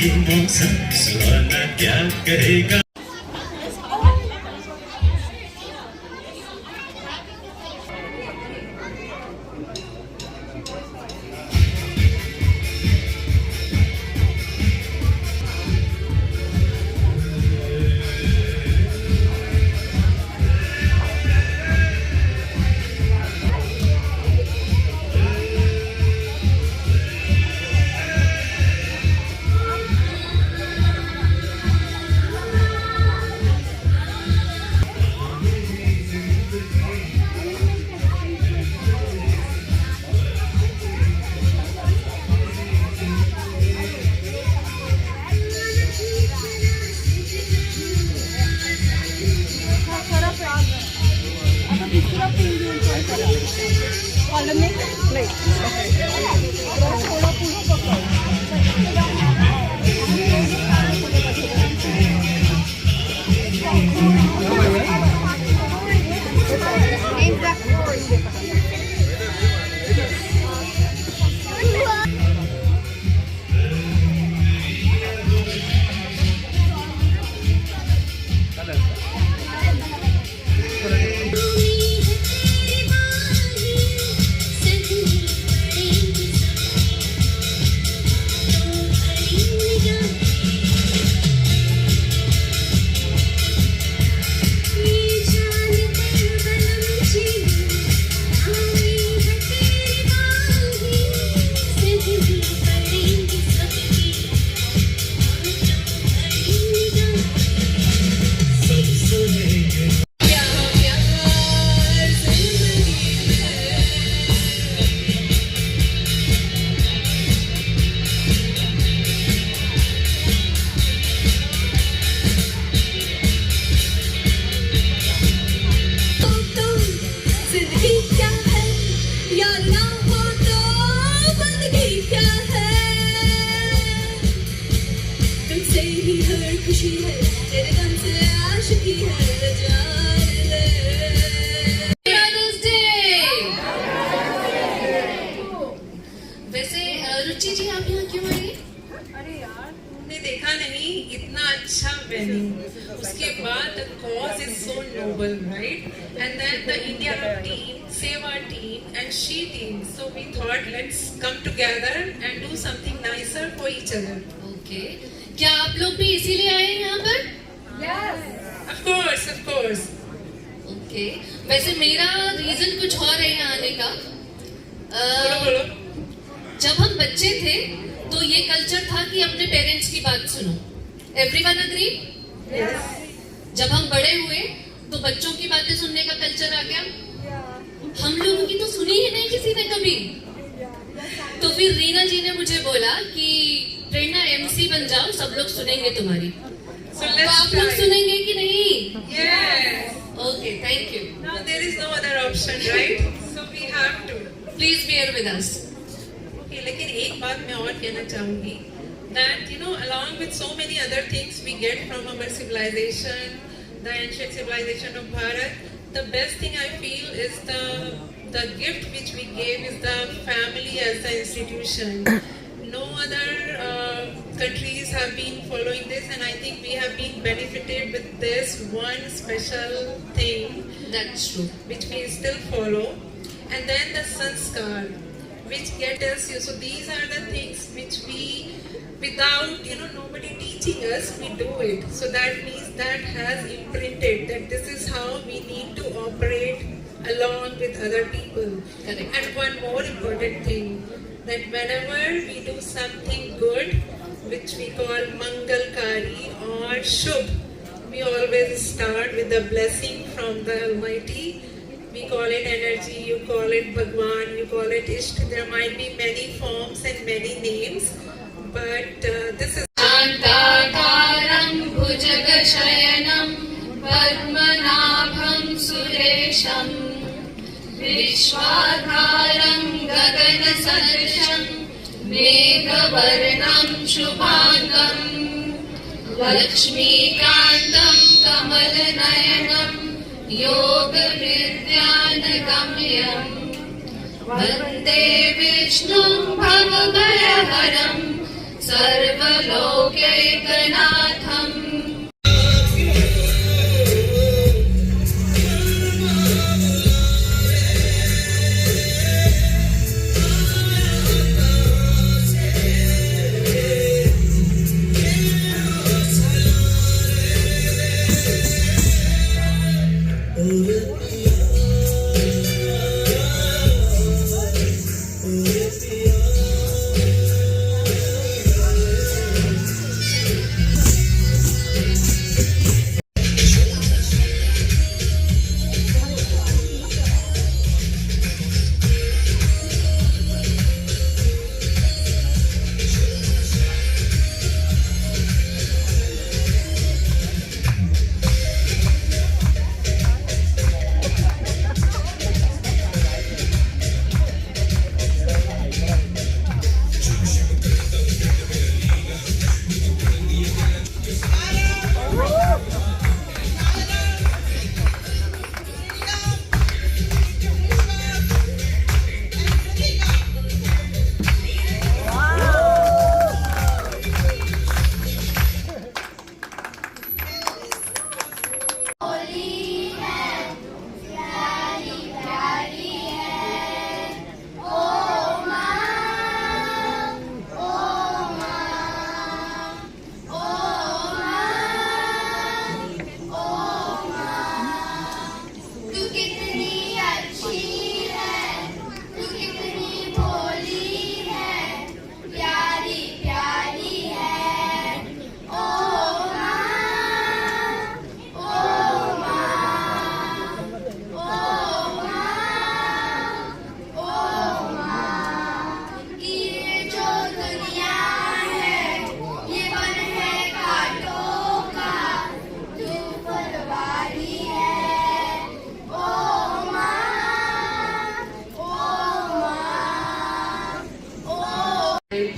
ये मौसम सुहाना क्या कहेगा। रुचि जी आप यहाँ क्यों आई? अरे यार तुमने देखा नहीं इतना अच्छा वेन्यू, उसके बाद the cause is so noble, right? And then the India team, Seva team and She team. So we thought let's come together and do something nicer for each other. Okay. क्या आप लोग भी इसीलिए आए हैं यहाँ पर? Yes. Of course, of course. Okay. वैसे मेरा रीजन कुछ और है यहाँ आने का. बोलो. जब हम बच्चे थे तो ये कल्चर था कि अपने पेरेंट्स की बात सुनो. Everyone agree? Yes. जब हम बड़े हुए तो बच्चों की बातें सुनने का कल्चर आ गया. हम लोगों की तो सुनी ही नहीं किसी ने कभी. तो फिर रीना जी ने मुझे बोला कि प्रेरणा एमसी बन जाओ, सब लोग सुनेंगे तुम्हारी. So तो आप लोग सुनेंगे कि नहीं? Yes. Okay, thank you. Now there is no other option, right? So we have to. Please bear with us. Okay, लेकिन एक बात मैं और कहना चाहूँगी that you know along with so many other things we get from our civilization, the ancient civilization of Bharat, the best thing I feel is the gift which we gave is the family as an institution. No other countries have been following this, and I think we have been benefited with this one special thing. That's true. Which we still follow, and then the sanskar, which get us. So these are the things which we, without nobody teaching us, we do it. So that means that has imprinted that this is how we need to operate along with other people. Correct. And one more important thing, that whenever we do something good, which we call Mangalkari or Shubh, we always start with a blessing from the Almighty. We call it energy, you call it Bhagwan, you call it Ishta. There might be many forms and many names, but this is शान्ताकारं भुजगशयनं पद्मनाभं सुरेशं विश्वाधारं गगनसदृशं मेघवर्णं शुभांगं लक्ष्मीकान्तं कमलनयनं योगविद्यानगम्यं वन्दे विष्णुं भवभयहरं सर्वलोकैकनाथम्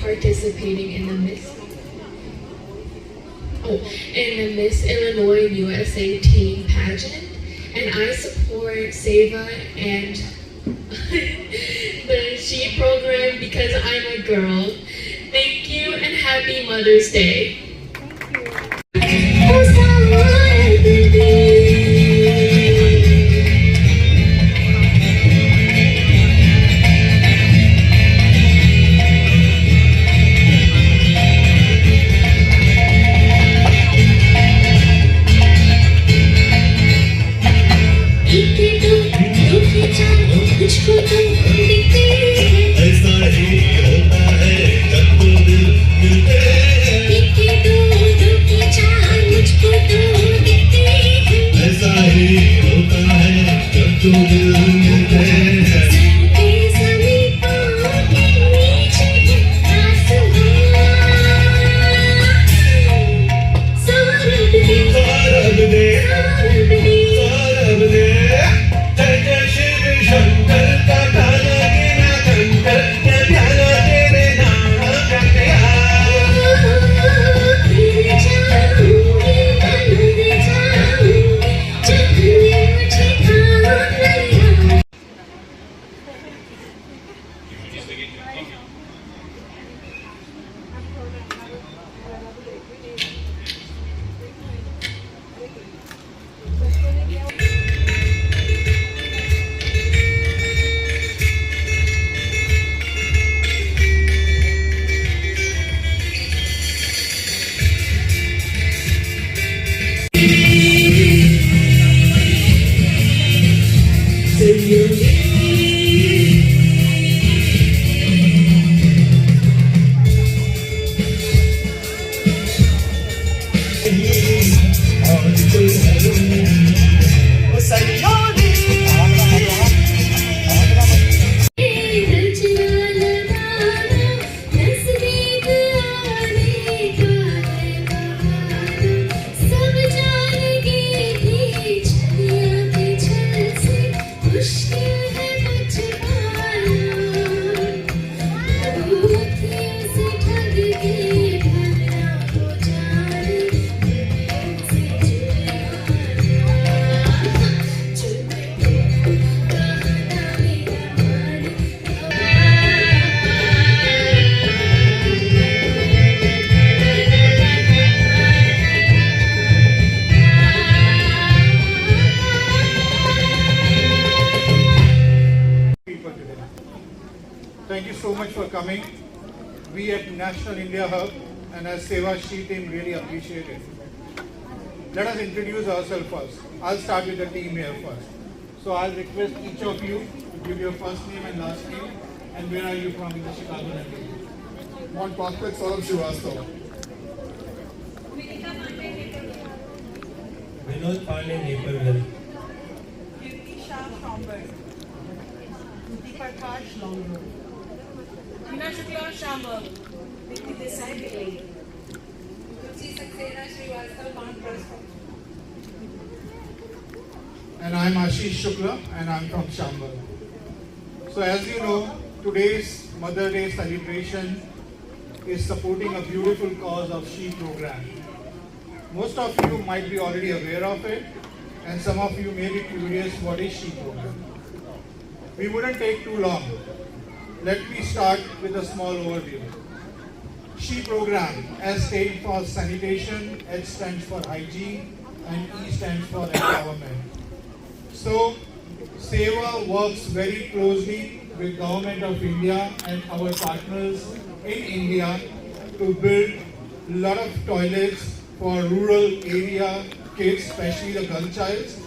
participating in the Miss Illinois USA Teen Pageant, and I support Seva and the She program because I'm a girl. Thank you and happy Mother's Day. ऐसा ही होता है जब दो दिल मिलते हैं। ऐसा ही होता है जब दो दिल मिलते हैं। सौरभ दे जय जय शिव शंकर का गाना गिना कंकर क्या प्यारा तेरे नाम का मुश्किल है Thank you so much for coming. We at National India Hub and as Seva She team really appreciate it. Let us introduce ourselves first. I'll start with the team here first. So I'll request each of you to give your first name and last name and where are you from in the Chicago area. One prospect Saurabh Srivastava. Vinod Pandey, Naperville. Kirti Shah Schaumburg. Jyoti Prakash Long Road. Hina Shukla Schaumburg. Vicky Desai Delhi. Tulsi Saxena Srivastava Mount Prospect. And I'm Ashish Shukla and I'm from Chambal. So as you know, today's Mother Day celebration is supporting a beautiful cause of She program. Most of you might be already aware of it and some of you may be curious what is She program. We wouldn't take too long. Let me start with a small overview. She program, S stands for sanitation, H stands for hygiene and E stands for empowerment. So, Seva works very closely with Government of India and our partners in India to build a lot of toilets for rural area kids, especially the girl childs.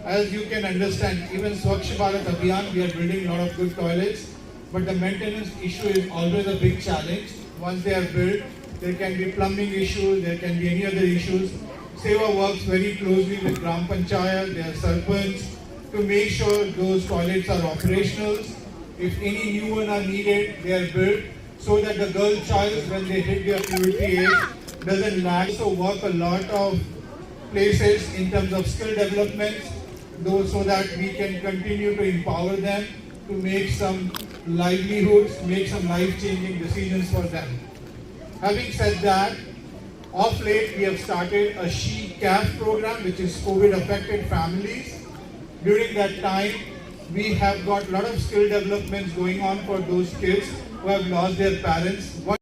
As you can understand, even Swachh Bharat Abhiyan, we are building a lot of good toilets, but the maintenance issue is always a big challenge. Once they are built, there can be plumbing issues, there can be any other issues. Seva works very closely with Gram Panchayat, their Sarpanch, to make sure those toilets are operational. If any new one are needed, they are built so that the girl child, when they hit their puberty age, doesn't lag. So work a lot of places in terms of skill development, those so that we can continue to empower them to make some livelihoods, make some life-changing decisions for them. Having said that, of late we have started a She CAF program, which is COVID-affected families. During that time, we have got a lot of skill developments going on for those kids who have lost their parents. What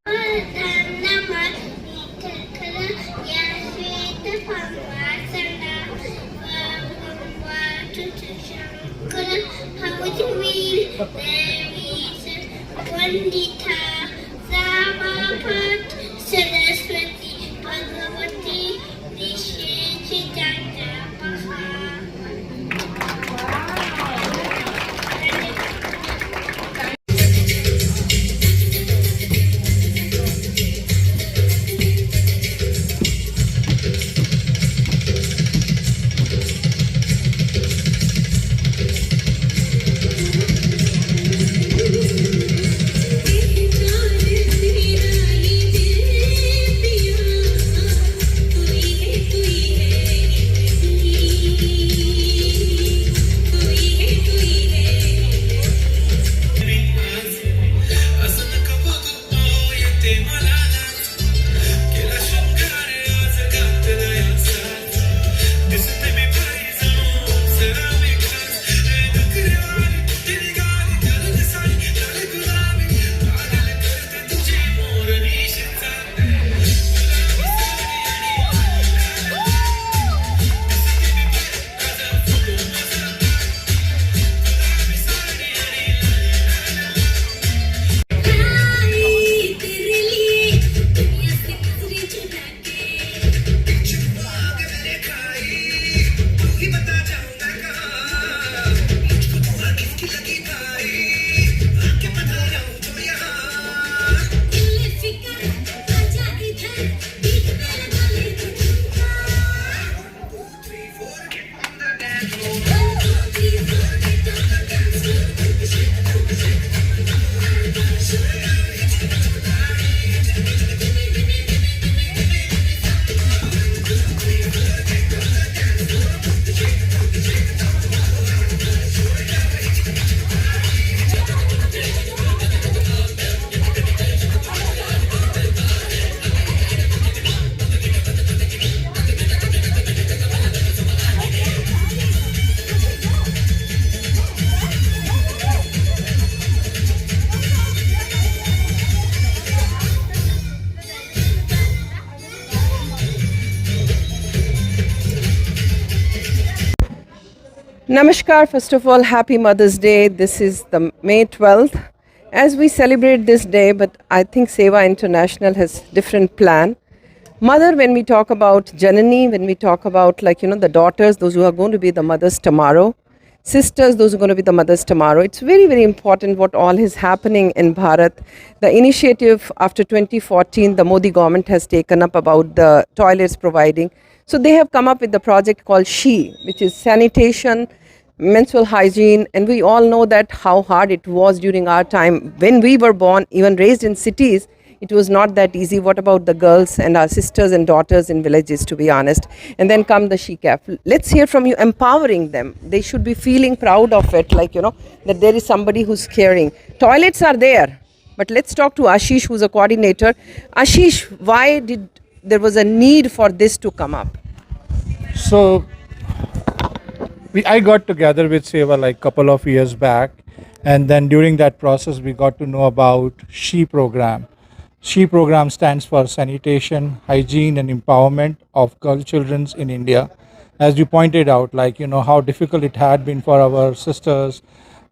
Pandita, Samapat, Saraswati, Bhagavati, Vishechitanga, Maha. Namaskar, first of all, happy Mother's Day. This is the May 12th as we celebrate this day, but I think Seva International has different plan. Mother, when we talk about Janani, when we talk about the daughters, those who are going to be the mothers tomorrow, sisters, those who are going to be the mothers tomorrow, it's very, very important what all is happening in Bharat. The initiative after 2014, the Modi government has taken up about the toilets providing. So they have come up with the project called SHE, which is sanitation, menstrual hygiene, and we all know that how hard it was during our time. When we were born, even raised in cities, it was not that easy. What about the girls and our sisters and daughters in villages, to be honest? And then come the SHE-CAF. Let's hear from you, empowering them. They should be feeling proud of it, that there is somebody who's caring. Toilets are there, but let's talk to Ashish, who's a coordinator. Ashish, why did there was a need for this to come up? So, I got together with Seva like couple of years back, and then during that process we got to know about SHE program. SHE program stands for Sanitation, Hygiene and Empowerment of Girl Children in India. As you pointed out, how difficult it had been for our sisters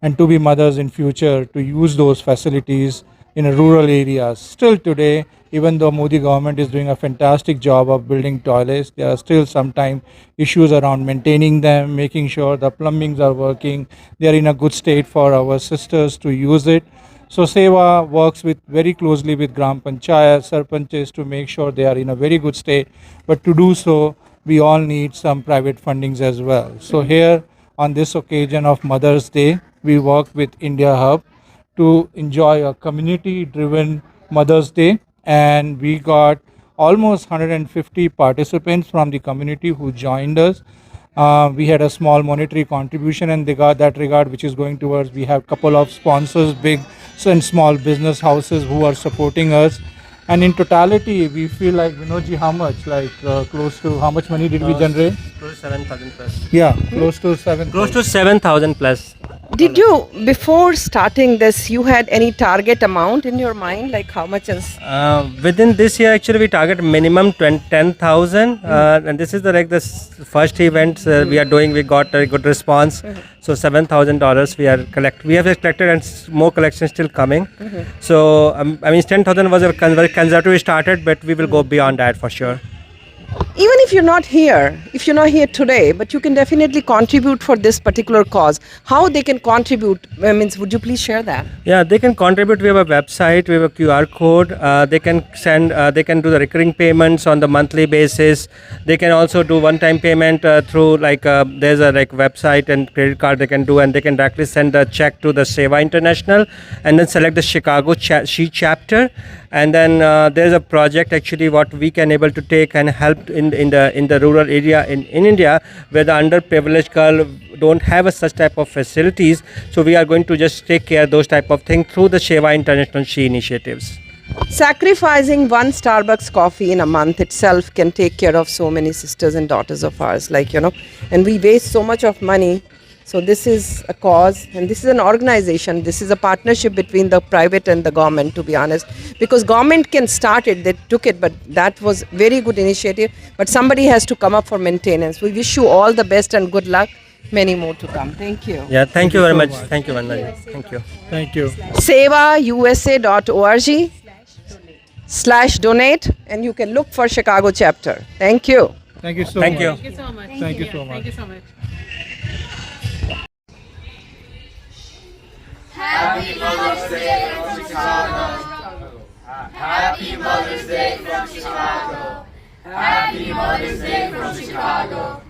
and to be mothers in future to use those facilities in rural areas. Still today, even though Modi government is doing a fantastic job of building toilets, there are still sometimes issues around maintaining them, making sure the plumbings are working, they are in a good state for our sisters to use it. So Seva works very closely with Gram Panchayat, Sarpanches to make sure they are in a very good state. But to do so, we all need some private fundings as well. So here on this occasion of Mother's Day, we work with India Hub to enjoy a community-driven Mother's Day, and we got almost 150 participants from the community who joined us. We had a small monetary contribution, and they got that regard, which is going towards, we have a couple of sponsors, big and small business houses who are supporting us. And in totality, we feel like, Vinodji, how much? Close to, how much money did we generate? Close to 7,000 plus. Yeah, close to 7,000. Close to 7,000 plus. Did you, before starting this, you had any target amount in your mind, like how much is? Within this year, actually, we target minimum 10,000, and this is the first event we are doing. We got a good response, so $7,000 we have collected, and more collections still coming. So 10,000 was a very conservative started, but we will go beyond that for sure. Even if you're not here today, but you can definitely contribute for this particular cause. How they can contribute? Would you please share that? Yeah, they can contribute. We have a website, we have a QR code. They can send, they can do the recurring payments on the monthly basis. They can also do one-time payment through there's a website and credit card they can do, and they can directly send a check to the Seva International, and then select the Chicago SHE chapter. And then there's a project actually what we can able to take and help in the rural area in India, where the underprivileged girl don't have such type of facilities. So we are going to just take care of those type of things through the Seva International SHE initiatives. Sacrificing one Starbucks coffee in a month itself can take care of so many sisters and daughters of ours, and we waste so much of money. So this is a cause, and this is an organization. This is a partnership between the private and the government, to be honest, because government can start it, they took it, but that was very good initiative. But somebody has to come up for maintenance. We wish you all the best and good luck. Many more to come. Thank you. Yeah, thank you very much. Thank you, Vandana. Thank you. Thank you. SevaUSA.org/donate, and you can look for Chicago chapter. Thank you. Thank you so Thank much. you. Thank you so much. Thank you so much. Thank you so much. Happy Mother's Day from Chicago. Happy Mother's Day from Chicago. Happy Mother's Day from Chicago.